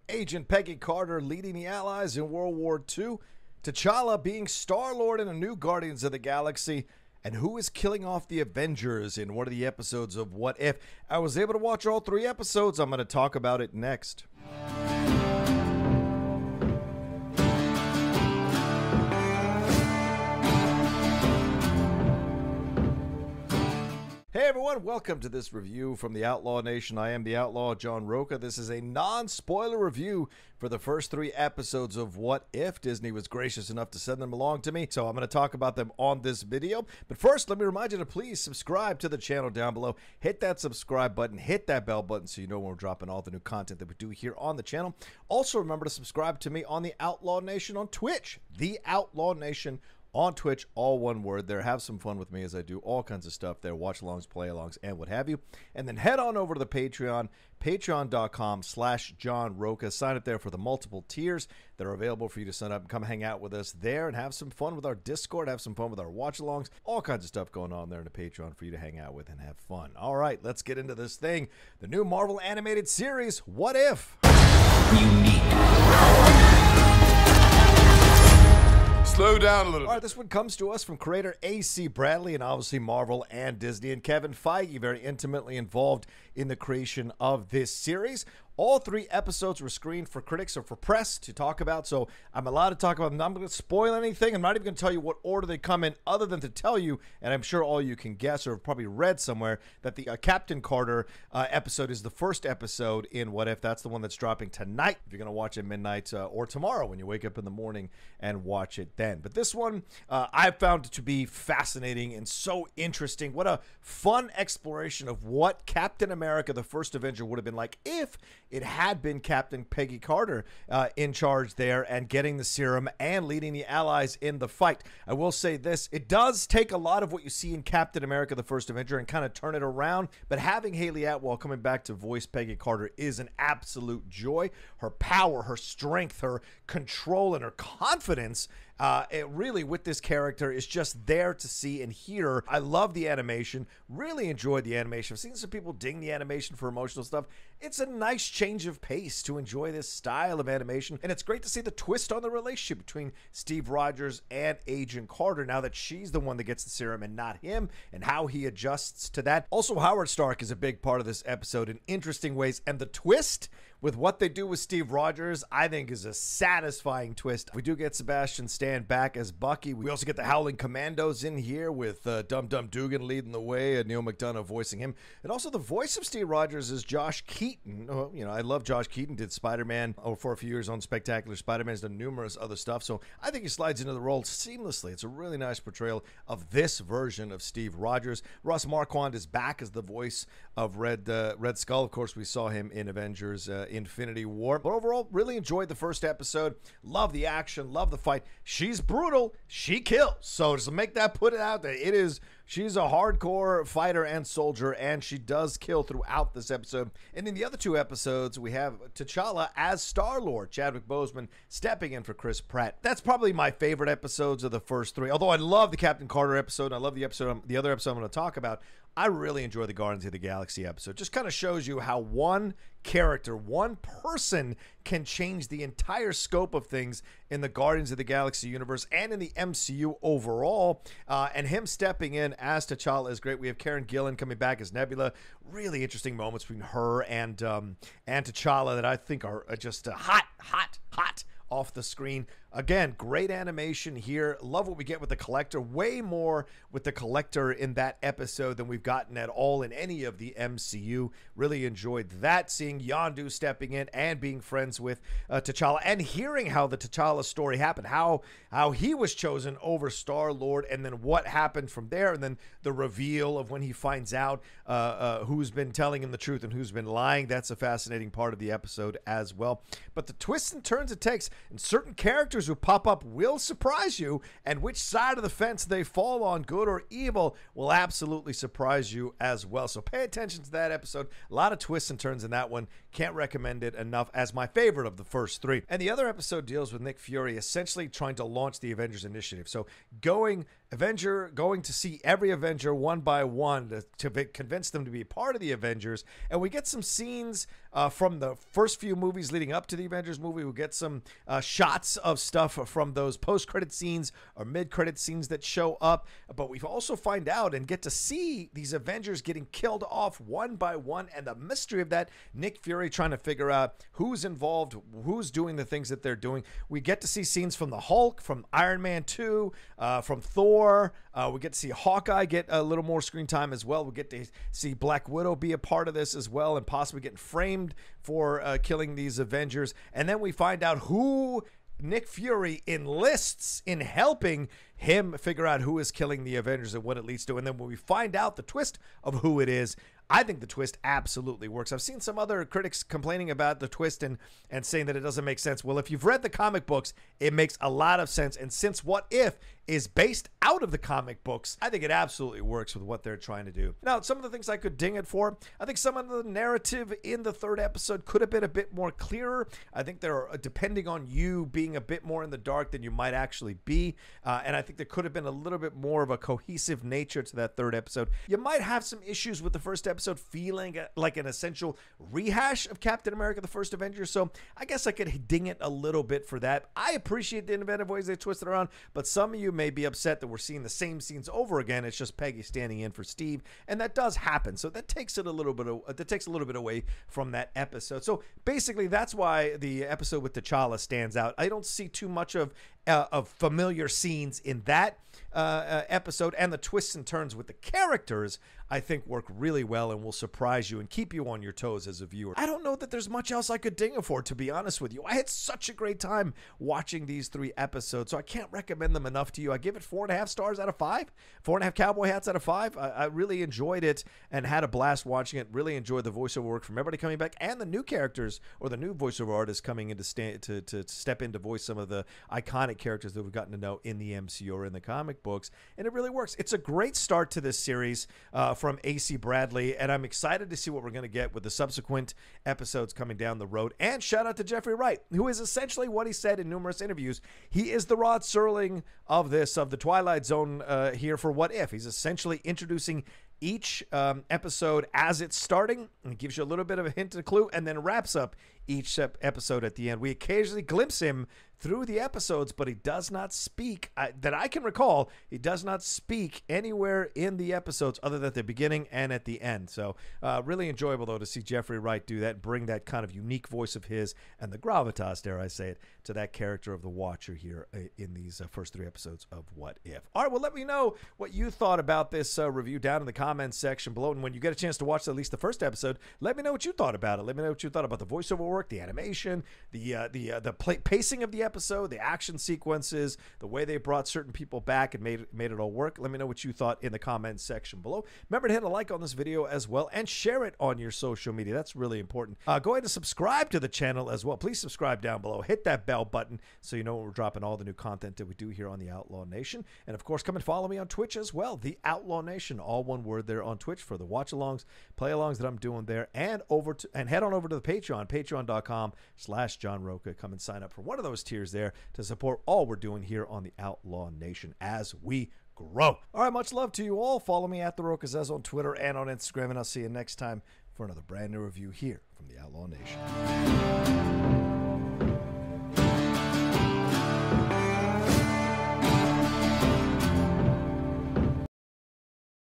Agent Peggy Carter leading the Allies in World War II, T'Challa being Star-Lord in a new Guardians of the Galaxy, and who is killing off the Avengers in one of the episodes of What If. I was able to watch all 3 episodes. I'm going to talk about it next. Hey everyone, welcome to this review from the Outlaw Nation. I am the Outlaw John Rocha. This is a non-spoiler review for the first 3 episodes of What If. Disney was gracious enough to send them along to me, so I'm going to talk about them on this video. But first, let me remind you to please subscribe to the channel down below. Hit that subscribe button, hit that bell button so you know when we're dropping all the new content that we do here on the channel. Also, remember to subscribe to me on the Outlaw Nation on Twitch. The Outlaw Nation on Twitch, all one word there. Have some fun with me as I do all kinds of stuff there, watch-alongs, play-alongs, and what have you. And then head on over to the Patreon, patreon.com/John Rocha. Sign up there for the multiple tiers that are available for you to sign up and come hang out with us there and have some fun with our Discord, have some fun with our watch-alongs, all kinds of stuff going on there in the Patreon for you to hang out with and have fun. All right, let's get into this thing. The new Marvel animated series, What If? Slow down a little bit. All right, this one comes to us from creator A.C. Bradley and obviously Marvel and Disney, and Kevin Feige, very intimately involved in the creation of this series. All 3 episodes were screened for critics or for press to talk about, so I'm allowed to talk about them. I'm not going to spoil anything. I'm not even going to tell you what order they come in other than to tell you, and I'm sure all you can guess or have probably read somewhere, that the Captain Carter episode is the first episode in What If. That's the one that's dropping tonight if you're going to watch it midnight or tomorrow when you wake up in the morning and watch it then. But this one I found to be fascinating and so interesting. What a fun exploration of what Captain America, the first Avenger, would have been like if it had been Captain Peggy Carter in charge there and getting the serum and leading the Allies in the fight. I will say this, it does take a lot of what you see in Captain America, the First Avenger, and kind of turn it around, but having Haley Atwell coming back to voice Peggy Carter is an absolute joy. Her power, her strength, her control, and her confidence it really, with this character, is just there to see and hear. I love the animation, really enjoyed the animation. I've seen some people ding the animation for emotional stuff. It's a nice change of pace to enjoy this style of animation, and it's great to see the twist on the relationship between Steve Rogers and Agent Carter now that she's the one that gets the serum and not him, and how he adjusts to that. Also, Howard Stark is a big part of this episode in interesting ways, and the twist with what they do with Steve Rogers, I think, is a satisfying twist. We do get Sebastian Stan back as Bucky. We also get the Howling Commandos in here with Dum Dum Dugan leading the way, and Neil McDonough voicing him. And also the voice of Steve Rogers is Josh Keaton. Oh, you know, I love Josh Keaton. Did Spider-Man for a few years on Spectacular Spider-Man. Has done numerous other stuff. So I think he slides into the role seamlessly. It's a really nice portrayal of this version of Steve Rogers. Russ Marquand is back as the voice of Red Skull. Of course, we saw him in Avengers Infinity War. But overall, really enjoyed the first episode. Love the action, love the fight. She's brutal, she kills. So just to make that, put it out there, she's a hardcore fighter and soldier, and she does kill throughout this episode. And in the other 2 episodes, we have T'Challa as Star-Lord, Chadwick Boseman stepping in for Chris Pratt. That's probably my favorite episodes of the first 3. Although I love the Captain Carter episode, and I love the other episode I'm going to talk about. I really enjoy the Guardians of the Galaxy episode. Just kind of shows you how one character, one person can change the entire scope of things in the Guardians of the Galaxy universe and in the MCU overall. And him stepping in as T'Challa is great. We have Karen Gillan coming back as Nebula. Really interesting moments between her and T'Challa that I think are just hot off the screen. Again, great animation here. Love what we get with the Collector. Way more with the Collector in that episode than we've gotten at all in any of the MCU. Really enjoyed that. Seeing Yondu stepping in and being friends with T'Challa, and hearing how the T'Challa story happened, how he was chosen over Star-Lord, and then what happened from there, and then the reveal of when he finds out who's been telling him the truth and who's been lying. That's a fascinating part of the episode as well. But the twists and turns it takes, and certain characters who pop up will surprise you, and which side of the fence they fall on, good or evil, will absolutely surprise you as well. So pay attention to that episode. A lot of twists and turns in that one. Can't recommend it enough as my favorite of the first 3. And the other episode deals with Nick Fury essentially trying to launch the Avengers Initiative. So going Avenger going to see every Avenger one by one to convince them to be part of the Avengers. And we get some scenes from the first few movies leading up to the Avengers movie. We get some shots of stuff from those post-credit scenes or mid-credit scenes that show up. But we also find out and get to see these Avengers getting killed off one by one, and the mystery of that. Nick Fury trying to figure out who's involved, who's doing the things that they're doing. We get to see scenes from the Hulk, from Iron Man 2, from Thor. We get to see Hawkeye get a little more screen time as well. We get to see Black Widow be a part of this as well, and possibly getting framed for killing these Avengers. And then we find out who Nick Fury enlists in helping him figure out who is killing the Avengers and what it leads to. And then when we find out the twist of who it is, I think the twist absolutely works. I've seen some other critics complaining about the twist and saying that it doesn't make sense. Well, if you've read the comic books, it makes a lot of sense. And since What If is based out of the comic books, I think it absolutely works with what they're trying to do. Now, some of the things I could ding it for, I think some of the narrative in the third episode could have been a bit more clearer. I think they're depending on you being a bit more in the dark than you might actually be. And I think there could have been a little bit more of a cohesive nature to that third episode. You might have some issues with the first episode feeling like an essential rehash of Captain America, the First Avenger. So I guess I could ding it a little bit for that. I appreciate the inventive ways they twisted around, but some of you may be upset that we're seeing the same scenes over again. It's just Peggy standing in for Steve, and that does happen. So that takes it a little bit away from that episode. So basically, that's why the episode with T'Challa stands out. I don't see too much of familiar scenes in that episode, and the twists and turns with the characters I think work really well and will surprise you and keep you on your toes as a viewer. I don't know that there's much else I could ding it for, to be honest with you. I had such a great time watching these 3 episodes, so I can't recommend them enough to you. I give it 4.5 stars out of 5, 4.5 cowboy hats out of 5. I really enjoyed it and had a blast watching it. Really enjoyed the voiceover work from everybody coming back and the new characters or the new voiceover artists coming in to step in to voice some of the iconic characters that we've gotten to know in the MCU or in the comic books, and it really works. It's a great start to this series from AC Bradley, and I'm excited to see what we're going to get with the subsequent episodes coming down the road. And shout out to Jeffrey Wright, who is essentially what he said in numerous interviews. He is the Rod Serling of the Twilight Zone here for What If. He's essentially introducing each episode as it's starting, and gives you a little bit of a hint and a clue, and then wraps up each episode at the end. We occasionally glimpse him through the episodes, but he does not speak, that I can recall, he does not speak anywhere in the episodes other than at the beginning and at the end. So really enjoyable, though, to see Jeffrey Wright do that, bring that kind of unique voice of his and the gravitas, dare I say it, to that character of the Watcher here in these first 3 episodes of What If. All right, well, let me know what you thought about this review down in the comments section below. And when you get a chance to watch at least the first episode, let me know what you thought about it. Let me know what you thought about the voiceover work, the animation, the pacing of the episode, the action sequences, the way they brought certain people back and made it all work. Let me know what you thought in the comments section below. Remember to hit a like on this video as well and share it on your social media. That's really important. Go ahead and subscribe to the channel as well. Please subscribe down below. Hit that bell button so you know when we're dropping all the new content that we do here on the Outlaw Nation. And of course, come and follow me on Twitch as well, the Outlaw Nation, all one word there on Twitch for the watch-alongs, play-alongs that I'm doing there, and head on over to the Patreon, patreon.com/John Rocha. Come and sign up for one of those tiers there to support all we're doing here on the Outlaw Nation as we grow. All right, much love to you all. Follow me at The Rocazez on Twitter and on Instagram, and I'll see you next time for another brand new review here from the Outlaw Nation.